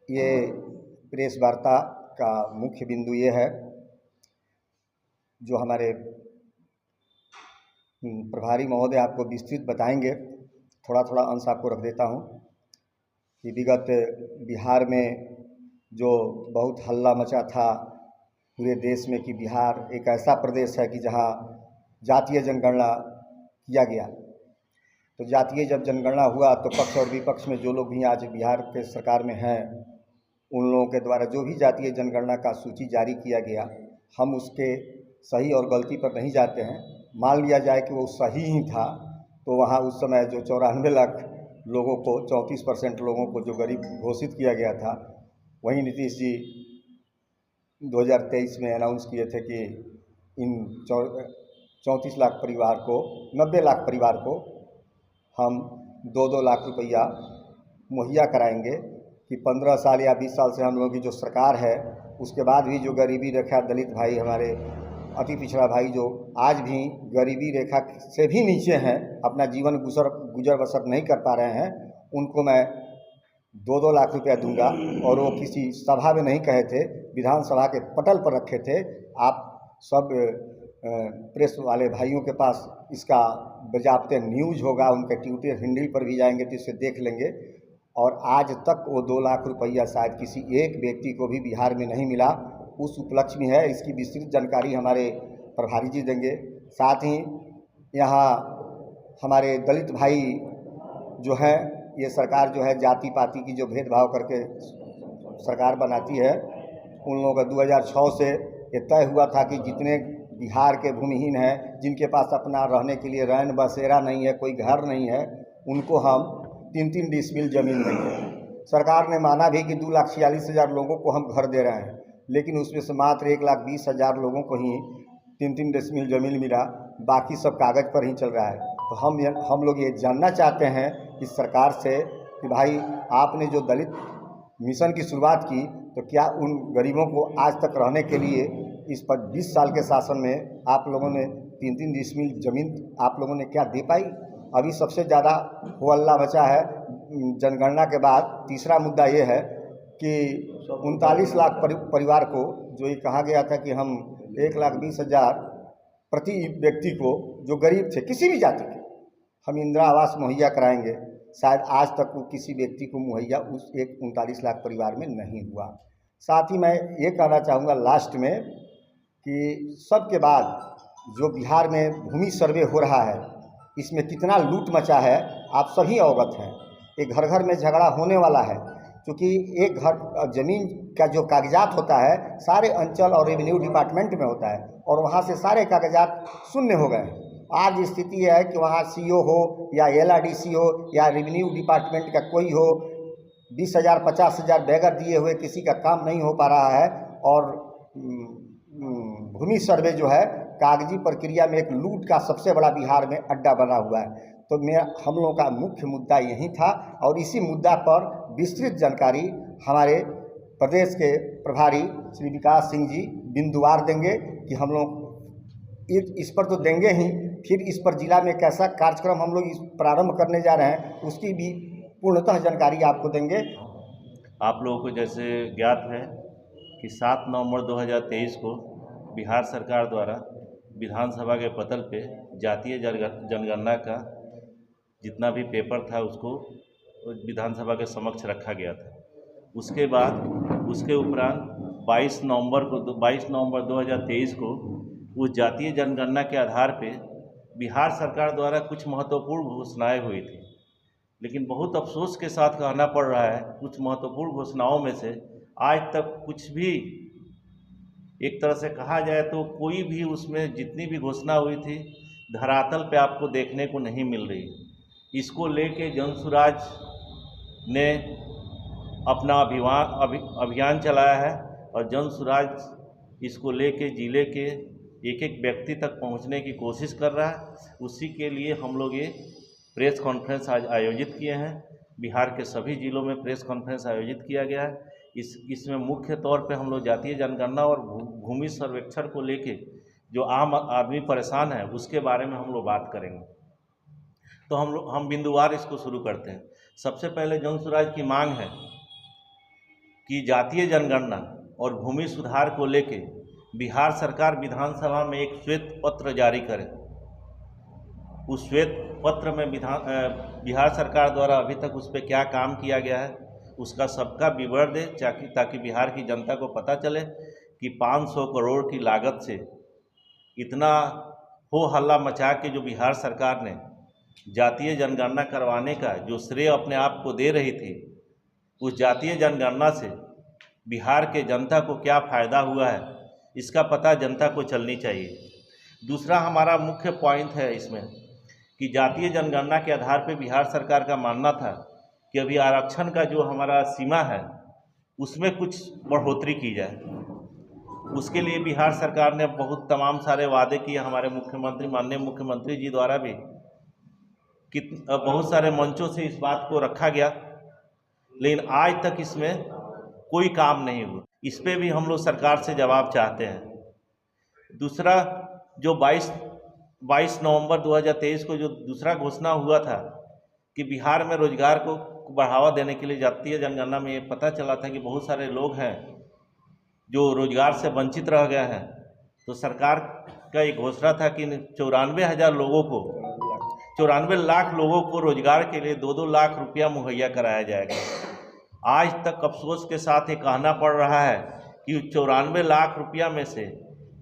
ये प्रेस वार्ता का मुख्य बिंदु ये है, जो हमारे प्रभारी महोदय आपको विस्तृत बताएंगे। थोड़ा थोड़ा अंश आपको रख देता हूँ कि विगत बिहार में जो बहुत हल्ला मचा था पूरे देश में कि बिहार एक ऐसा प्रदेश है कि जहाँ जातीय जनगणना किया गया। तो जातीय जब जनगणना हुआ तो पक्ष और विपक्ष में जो लोग भी आज बिहार के सरकार में हैं, उन लोगों के द्वारा जो भी जातीय जनगणना का सूची जारी किया गया, हम उसके सही और गलती पर नहीं जाते हैं। मान लिया जाए कि वो सही ही था, तो वहाँ उस समय जो 94 लाख लोगों को 34% लोगों को जो गरीब घोषित किया गया था, वहीं नीतीश जी 2023 में अनाउंस किए थे कि इन 34 लाख परिवार को 90 लाख परिवार को हम 2-2 लाख रुपया मुहैया कराएंगे कि 15 साल या 20 साल से हम लोगों की जो सरकार है, उसके बाद भी जो गरीबी रेखा दलित भाई, हमारे अति पिछड़ा भाई जो आज भी गरीबी रेखा से भी नीचे हैं, अपना जीवन गुजर बसर नहीं कर पा रहे हैं, उनको मैं 2-2 लाख रुपया दूंगा। और वो किसी सभा में नहीं कहे थे, विधानसभा के पटल पर रखे थे। आप सब प्रेस वाले भाइयों के पास इसका बजाबते न्यूज़ होगा, उनके ट्विटर हैंडल पर भी जाएंगे तो इसे देख लेंगे। और आज तक वो 2 लाख रुपया शायद किसी एक व्यक्ति को भी बिहार में नहीं मिला। उस उपलक्ष्य में है, इसकी विस्तृत जानकारी हमारे प्रभारी जी देंगे। साथ ही यहाँ हमारे दलित भाई जो हैं, ये सरकार जो है जाति पाति की जो भेदभाव करके सरकार बनाती है, उन लोगों का 2006 से ये तय हुआ था कि जितने बिहार के भूमिहीन हैं, जिनके पास अपना रहने के लिए रैन बसेरा नहीं है, कोई घर नहीं है, उनको हम 3-3 डिसमिल ज़मीन देंगे। सरकार ने माना भी कि 2,46,000 लोगों को हम घर दे रहे हैं, लेकिन उसमें से मात्र 1,20,000 लोगों को ही 3-3 डिसमिल ज़मीन मिला, बाकी सब कागज़ पर ही चल रहा है। तो हम लोग ये जानना चाहते हैं इस सरकार से कि भाई, आपने जो दलित मिशन की शुरुआत की, तो क्या उन गरीबों को आज तक रहने के लिए इस पर 20 साल के शासन में आप लोगों ने 3-3 डिसमिल ज़मीन आप लोगों ने क्या दे पाई? अभी सबसे ज़्यादा हो हल्ला मचा है जनगणना के बाद। तीसरा मुद्दा ये है कि 39 लाख परिवार को जो ये कहा गया था कि हम 1,20,000 प्रति व्यक्ति को, जो गरीब थे किसी भी जाति के, हम इंदिरा आवास मुहैया कराएंगे। शायद आज तक वो किसी व्यक्ति को मुहैया उस 39 लाख परिवार में नहीं हुआ। साथ ही मैं ये कहना चाहूँगा लास्ट में कि सबके बाद जो बिहार में भूमि सर्वे हो रहा है, इसमें कितना लूट मचा है आप सभी अवगत हैं। एक घर घर में झगड़ा होने वाला है, क्योंकि एक घर ज़मीन का जो कागजात होता है सारे अंचल और रेवेन्यू डिपार्टमेंट में होता है, और वहाँ से सारे कागजात शून्य हो गए हैं। आज स्थिति है कि वहाँ सीओ हो या LRDC हो या रेवेन्यू डिपार्टमेंट का कोई हो, 20,000 50,000 बगैर दिए हुए किसी का काम नहीं हो पा रहा है। और भूमि सर्वे जो है कागजी प्रक्रिया में एक लूट का सबसे बड़ा बिहार में अड्डा बना हुआ है। तो हम लोगों का मुख्य मुद्दा यही था, और इसी मुद्दा पर विस्तृत जानकारी हमारे प्रदेश के प्रभारी श्री विकास सिंह जी बिंदुवार देंगे कि हम लोग इस पर तो देंगे ही, फिर इस पर जिला में कैसा कार्यक्रम हम लोग प्रारंभ करने जा रहे हैं उसकी भी पूर्णतः जानकारी आपको देंगे। आप लोगों को जैसे ज्ञात है कि 7 नवंबर 2023 को बिहार सरकार द्वारा विधानसभा के पटल पे जातीय जनगणना का जितना भी पेपर था उसको विधानसभा के समक्ष रखा गया था। उसके बाद उसके उपरांत 22 नवंबर 2023 को उस जातीय जनगणना के आधार पे बिहार सरकार द्वारा कुछ महत्वपूर्ण घोषणाएं हुई थी, लेकिन बहुत अफसोस के साथ कहना पड़ रहा है कुछ महत्वपूर्ण घोषणाओं में से आज तक कुछ भी, एक तरह से कहा जाए तो कोई भी उसमें जितनी भी घोषणा हुई थी धरातल पे आपको देखने को नहीं मिल रही। इसको लेके जनसुराज ने अपना अभियान चलाया है, और जनसुराज इसको लेके जिले के एक एक व्यक्ति तक पहुंचने की कोशिश कर रहा है। उसी के लिए हम लोग ये प्रेस कॉन्फ्रेंस आज आयोजित किए हैं। बिहार के सभी जिलों में प्रेस कॉन्फ्रेंस आयोजित किया गया है। इसमें मुख्य तौर पे हम लोग जातीय जनगणना और भूमि सर्वेक्षण को लेके जो आम आदमी परेशान है उसके बारे में हम लोग बात करेंगे। तो हम बिंदुवार इसको शुरू करते हैं। सबसे पहले जनसुराज की मांग है कि जातीय जनगणना और भूमि सुधार को लेके बिहार सरकार विधानसभा में एक श्वेत पत्र जारी करे। उस श्वेत पत्र में बिहार सरकार द्वारा अभी तक उस पर क्या काम किया गया है उसका सबका विवरण दे, ताकि बिहार की जनता को पता चले कि 500 करोड़ की लागत से इतना हो हल्ला मचा के जो बिहार सरकार ने जातीय जनगणना करवाने का जो श्रेय अपने आप को दे रही थी, उस जातीय जनगणना से बिहार के जनता को क्या फ़ायदा हुआ है इसका पता जनता को चलनी चाहिए। दूसरा हमारा मुख्य पॉइंट है इसमें कि जातीय जनगणना के आधार पर बिहार सरकार का मानना था कि अभी आरक्षण का जो हमारा सीमा है उसमें कुछ बढ़ोतरी की जाए। उसके लिए बिहार सरकार ने तमाम सारे वादे किए। हमारे मुख्यमंत्री, माननीय मुख्यमंत्री जी द्वारा भी बहुत सारे मंचों से इस बात को रखा गया, लेकिन आज तक इसमें कोई काम नहीं हुआ। इस पे भी हम लोग सरकार से जवाब चाहते हैं। दूसरा, जो 22 नवंबर 2023 को जो दूसरा घोषणा हुआ था कि बिहार में रोजगार को बढ़ावा देने के लिए जातीय जनगणना में ये पता चला था कि बहुत सारे लोग हैं जो रोजगार से वंचित रह गए हैं, तो सरकार का एक घोषणा था कि 94 लाख लोगों को रोजगार के लिए 2-2 लाख रुपया मुहैया कराया जाएगा। आज तक अफसोस के साथ ये कहना पड़ रहा है कि 94 लाख रुपया में से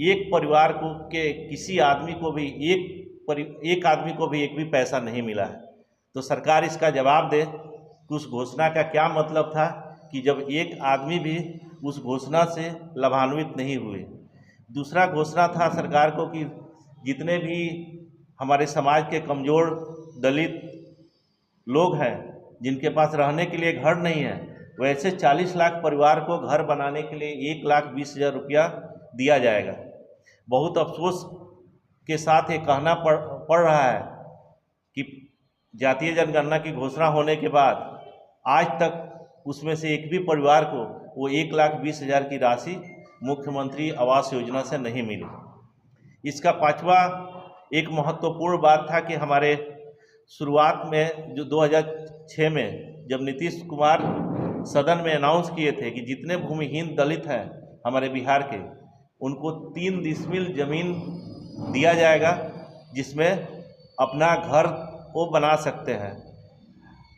एक परिवार को के किसी आदमी को भी एक आदमी को भी एक भी पैसा नहीं मिला है। तो सरकार इसका जवाब दे कि उस घोषणा का क्या मतलब था कि जब एक आदमी भी उस घोषणा से लाभान्वित नहीं हुए। दूसरा घोषणा था सरकार को कि जितने भी हमारे समाज के कमज़ोर दलित लोग हैं जिनके पास रहने के लिए घर नहीं है, वैसे 40 लाख परिवार को घर बनाने के लिए 1,20,000 रुपया दिया जाएगा। बहुत अफसोस के साथ ये कहना पड़ रहा है कि जातीय जनगणना की घोषणा होने के बाद आज तक उसमें से एक भी परिवार को वो 1,20,000 की राशि मुख्यमंत्री आवास योजना से नहीं मिली। इसका पांचवा एक महत्वपूर्ण बात था कि हमारे शुरुआत में जो 2006 में जब नीतीश कुमार सदन में अनाउंस किए थे कि जितने भूमिहीन दलित हैं हमारे बिहार के, उनको 3 डिसमिल ज़मीन दिया जाएगा जिसमें अपना घर वो बना सकते हैं।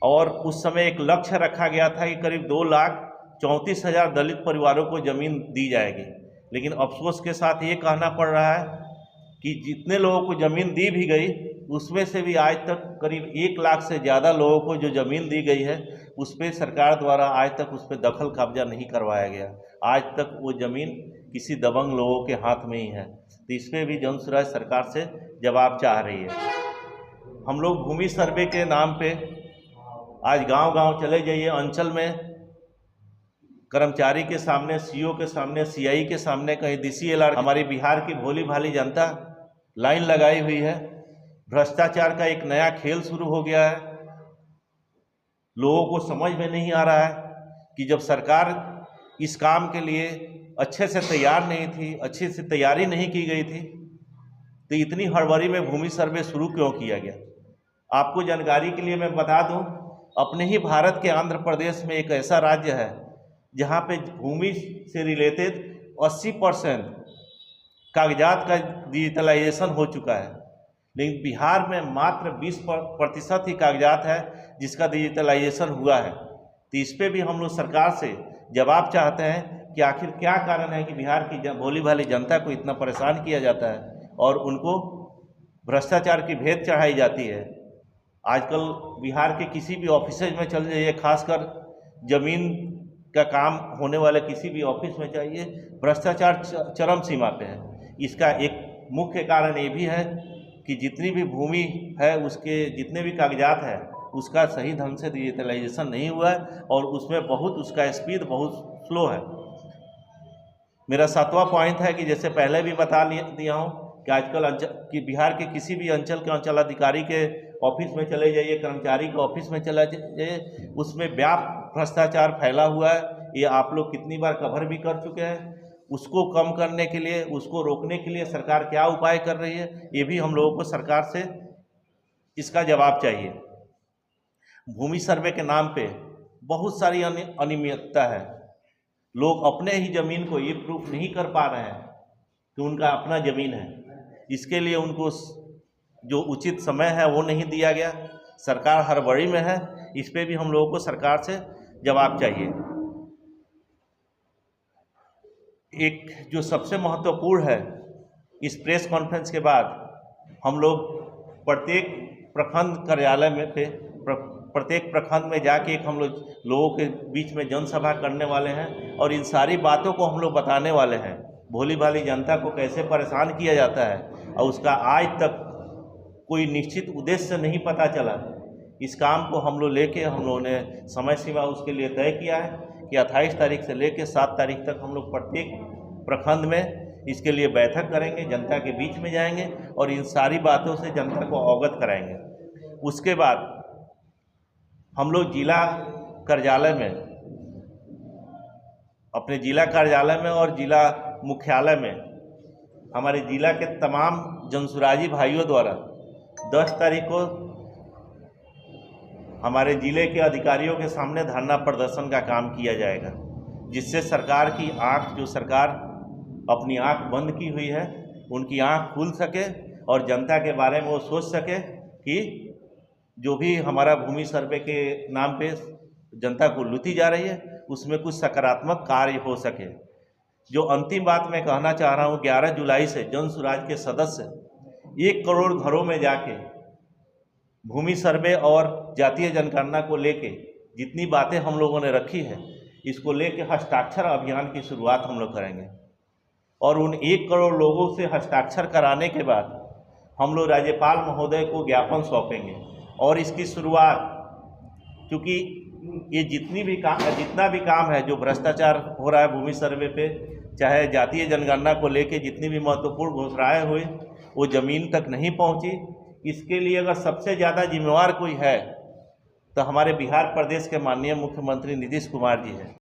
और उस समय एक लक्ष्य रखा गया था कि करीब 2,34,000 दलित परिवारों को ज़मीन दी जाएगी। लेकिन अफसोस के साथ ये कहना पड़ रहा है कि जितने लोगों को ज़मीन दी भी गई उसमें से भी आज तक करीब 1 लाख से ज़्यादा लोगों को जो ज़मीन दी गई है उस पर सरकार द्वारा आज तक उस पर दखल कब्जा नहीं करवाया गया। आज तक वो ज़मीन किसी दबंग लोगों के हाथ में ही है। तो इस पर भी जन सुराज सरकार से जवाब चाह रही है। हम लोग भूमि सर्वे के नाम पे आज गांव-गांव चले जाइए, अंचल में कर्मचारी के सामने, सीओ के सामने, सीआई के सामने, कहीं डीसीएलआर, हमारी बिहार की भोली भाली जनता लाइन लगाई हुई है। भ्रष्टाचार का एक नया खेल शुरू हो गया है। लोगों को समझ में नहीं आ रहा है कि जब सरकार इस काम के लिए अच्छे से तैयार नहीं थी, अच्छे से तैयारी नहीं की गई थी, तो इतनी हड़बड़ी में भूमि सर्वे शुरू क्यों किया गया। आपको जानकारी के लिए मैं बता दूं, अपने ही भारत के आंध्र प्रदेश में एक ऐसा राज्य है जहां पे भूमि से रिलेटेड 80% कागजात का डिजिटलाइजेशन हो चुका है, लेकिन बिहार में मात्र 20% ही कागजात है जिसका डिजिटलाइजेशन हुआ है। तो इस पर भी हम लोग सरकार से जवाब चाहते हैं कि आखिर क्या कारण है कि बिहार की भोली भाली जनता को इतना परेशान किया जाता है और उनको भ्रष्टाचार की भेंट चढ़ाई जाती है। आजकल बिहार के किसी भी ऑफिस में चल जाइए, खासकर ज़मीन का काम होने वाले किसी भी ऑफिस में चाहिए, भ्रष्टाचार चरम सीमा पे है। इसका एक मुख्य कारण ये भी है कि जितनी भी भूमि है उसके जितने भी कागजात हैं उसका सही ढंग से डिजिटलाइजेशन नहीं हुआ है और उसमें उसका स्पीड बहुत स्लो है। मेरा 7वां पॉइंट है कि जैसे पहले भी बता दिया हूँ कि आजकल कि बिहार के किसी भी अंचल के अंचलाधिकारी के ऑफिस में चले जाइए, कर्मचारी के ऑफिस में चले जाइए, उसमें व्यापक भ्रष्टाचार फैला हुआ है। ये आप लोग कितनी बार कवर भी कर चुके हैं। उसको कम करने के लिए, उसको रोकने के लिए सरकार क्या उपाय कर रही है, ये भी हम लोगों को सरकार से इसका जवाब चाहिए। भूमि सर्वे के नाम पे बहुत सारी अनियमितता है। लोग अपने ही ज़मीन को ये प्रूफ नहीं कर पा रहे हैं कि उनका अपना ज़मीन है। इसके लिए उनको जो उचित समय है वो नहीं दिया गया। सरकार हड़बड़ी में है। इस पे भी हम लोगों को सरकार से जवाब चाहिए। एक जो सबसे महत्वपूर्ण है, इस प्रेस कॉन्फ्रेंस के बाद हम लोग प्रत्येक प्रखंड कार्यालय में प्रत्येक प्रखंड में जाके एक हम लोगों के बीच में जनसभा करने वाले हैं और इन सारी बातों को हम लोग बताने वाले हैं। भोली भाली जनता को कैसे परेशान किया जाता है और उसका आज तक कोई निश्चित उद्देश्य नहीं पता चला। इस काम को हम लोग लेके हम लोगों ने समय सीमा उसके लिए तय किया है कि 28 तारीख से लेकर 7 तारीख तक हम लोग प्रत्येक प्रखंड में इसके लिए बैठक करेंगे, जनता के बीच में जाएंगे और इन सारी बातों से जनता को अवगत कराएंगे। उसके बाद हम लोग जिला कार्यालय में, अपने जिला कार्यालय में और जिला मुख्यालय में हमारे जिला के तमाम जनसुराजी भाइयों द्वारा 10 तारीख को हमारे जिले के अधिकारियों के सामने धरना प्रदर्शन का काम किया जाएगा, जिससे सरकार की आंख, जो सरकार अपनी आंख बंद की हुई है, उनकी आंख खुल सके और जनता के बारे में वो सोच सके कि जो भी हमारा भूमि सर्वे के नाम पे जनता को लूटी जा रही है उसमें कुछ सकारात्मक कार्य हो सके। जो अंतिम बात मैं कहना चाह रहा हूँ, 11 जुलाई से जनसुराज के सदस्य 1 करोड़ घरों में जाके भूमि सर्वे और जातीय जनगणना को लेके जितनी बातें हम लोगों ने रखी है, इसको लेके हस्ताक्षर अभियान की शुरुआत हम लोग करेंगे और उन 1 करोड़ लोगों से हस्ताक्षर कराने के बाद हम लोग राज्यपाल महोदय को ज्ञापन सौंपेंगे और इसकी शुरुआत, क्योंकि ये जितना भी काम है जो भ्रष्टाचार हो रहा है भूमि सर्वे पे, चाहे जातीय जनगणना को लेके जितनी भी महत्वपूर्ण घोषणाएं हुई वो ज़मीन तक नहीं पहुंची। इसके लिए अगर सबसे ज़्यादा जिम्मेवार कोई है तो हमारे बिहार प्रदेश के माननीय मुख्यमंत्री नीतीश कुमार जी हैं।